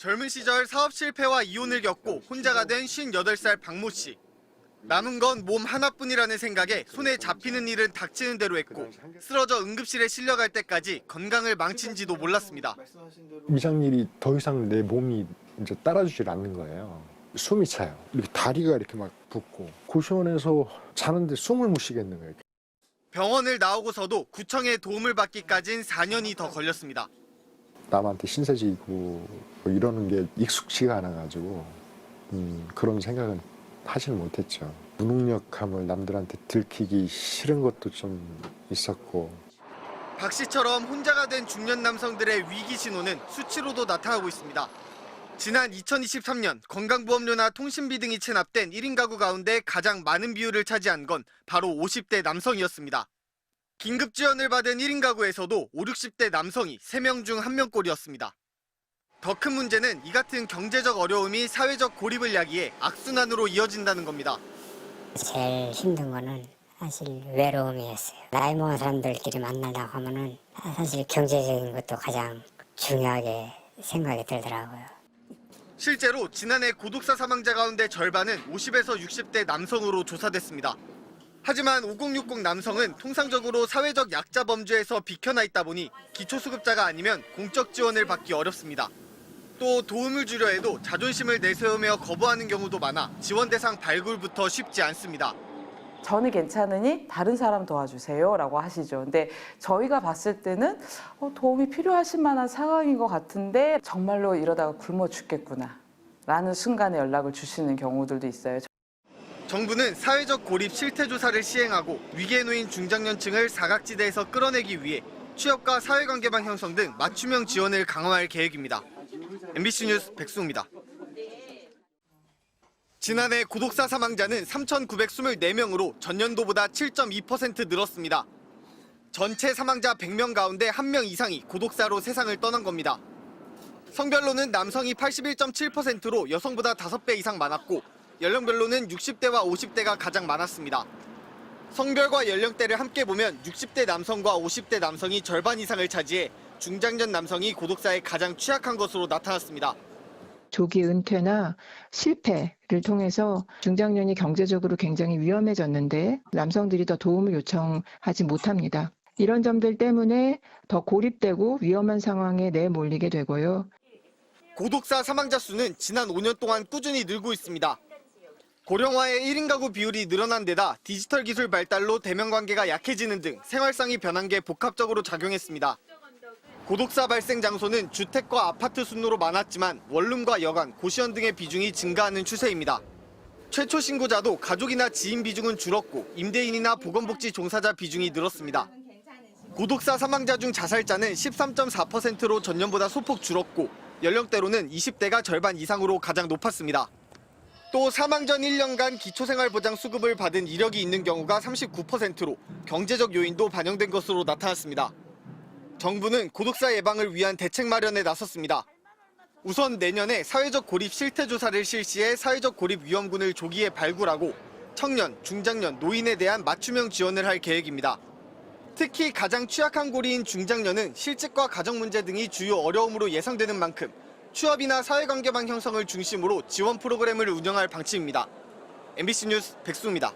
젊은 시절 사업 실패와 이혼을 겪고 혼자가 된 58살 박모 씨. 남은 건 몸 하나뿐이라는 생각에 손에 잡히는 일은 닥치는 대로 했고 쓰러져 응급실에 실려갈 때까지 건강을 망친지도 몰랐습니다. 이상일이 더 이상 내 몸이 이제 따라주질 않는 거예요. 숨이 차요. 이렇게 다리가 이렇게 막 붓고 고시원에서 자는데 숨을 못 쉬겠는 거예요. 병원을 나오고서도 구청의 도움을 받기까진 4년이 더 걸렸습니다. 남한테 신세지고 뭐 이러는 게 익숙지가 않아가지고 그런 생각은 하지는 못했죠. 무능력함을 남들한테 들키기 싫은 것도 좀 있었고. 박 씨처럼 혼자가 된 중년 남성들의 위기 신호는 수치로도 나타나고 있습니다. 지난 2023년 건강보험료나 통신비 등이 체납된 1인 가구 가운데 가장 많은 비율을 차지한 건 바로 50대 남성이었습니다. 긴급 지원을 받은 1인 가구에서도 50, 60대 남성이 3명 중 1명꼴이었습니다. 더 큰 문제는 이 같은 경제적 어려움이 사회적 고립을 야기해 악순환으로 이어진다는 겁니다. 제일 힘든 거는 사실 외로움이었어요. 나이 먹은 사람들끼리 만나다 하면은 사실 경제적인 것도 가장 중요하게 생각이 들더라고요. 실제로 지난해 고독사 사망자 가운데 절반은 50에서 60대 남성으로 조사됐습니다. 하지만 5060 남성은 통상적으로 사회적 약자 범주에서 비켜나 있다 보니 기초수급자가 아니면 공적 지원을 받기 어렵습니다. 또 도움을 주려 해도 자존심을 내세우며 거부하는 경우도 많아 지원 대상 발굴부터 쉽지 않습니다. 저는 괜찮으니 다른 사람 도와주세요 라고 하시죠. 근데 저희가 봤을 때는 도움이 필요하실 만한 상황인 것 같은데 정말로 이러다가 굶어 죽겠구나 라는 순간에 연락을 주시는 경우들도 있어요. 정부는 사회적 고립 실태 조사를 시행하고 위기에 놓인 중장년층을 사각지대에서 끌어내기 위해 취업과 사회관계망 형성 등 맞춤형 지원을 강화할 계획입니다. MBC 뉴스 백수입니다. 지난해 고독사 사망자는 3,924명으로 전년도보다 7.2% 늘었습니다. 전체 사망자 100명 가운데 1명 이상이 고독사로 세상을 떠난 겁니다. 성별로는 남성이 81.7%로 여성보다 5배 이상 많았고 연령별로는 60대와 50대가 가장 많았습니다. 성별과 연령대를 함께 보면 60대 남성과 50대 남성이 절반 이상을 차지해 중장년 남성이 고독사에 가장 취약한 것으로 나타났습니다. 조기 은퇴나 실패를 통해서 중장년이 경제적으로 굉장히 위험해졌는데 남성들이 더 도움을 요청하지 못합니다. 이런 점들 때문에 더 고립되고 위험한 상황에 내몰리게 되고요. 고독사 사망자 수는 지난 5년 동안 꾸준히 늘고 있습니다. 고령화의 1인 가구 비율이 늘어난 데다 디지털 기술 발달로 대면 관계가 약해지는 등 생활상이 변한 게 복합적으로 작용했습니다. 고독사 발생 장소는 주택과 아파트 순으로 많았지만 원룸과 여관, 고시원 등의 비중이 증가하는 추세입니다. 최초 신고자도 가족이나 지인 비중은 줄었고 임대인이나 보건복지 종사자 비중이 늘었습니다. 고독사 사망자 중 자살자는 13.4%로 전년보다 소폭 줄었고 연령대로는 20대가 절반 이상으로 가장 높았습니다. 또 사망 전 1년간 기초생활보장 수급을 받은 이력이 있는 경우가 39%로 경제적 요인도 반영된 것으로 나타났습니다. 정부는 고독사 예방을 위한 대책 마련에 나섰습니다. 우선 내년에 사회적 고립 실태 조사를 실시해 사회적 고립 위험군을 조기에 발굴하고 청년, 중장년, 노인에 대한 맞춤형 지원을 할 계획입니다. 특히 가장 취약한 고리인 중장년은 실직과 가정 문제 등이 주요 어려움으로 예상되는 만큼 취업이나 사회관계망 형성을 중심으로 지원 프로그램을 운영할 방침입니다. MBC 뉴스 백수입니다.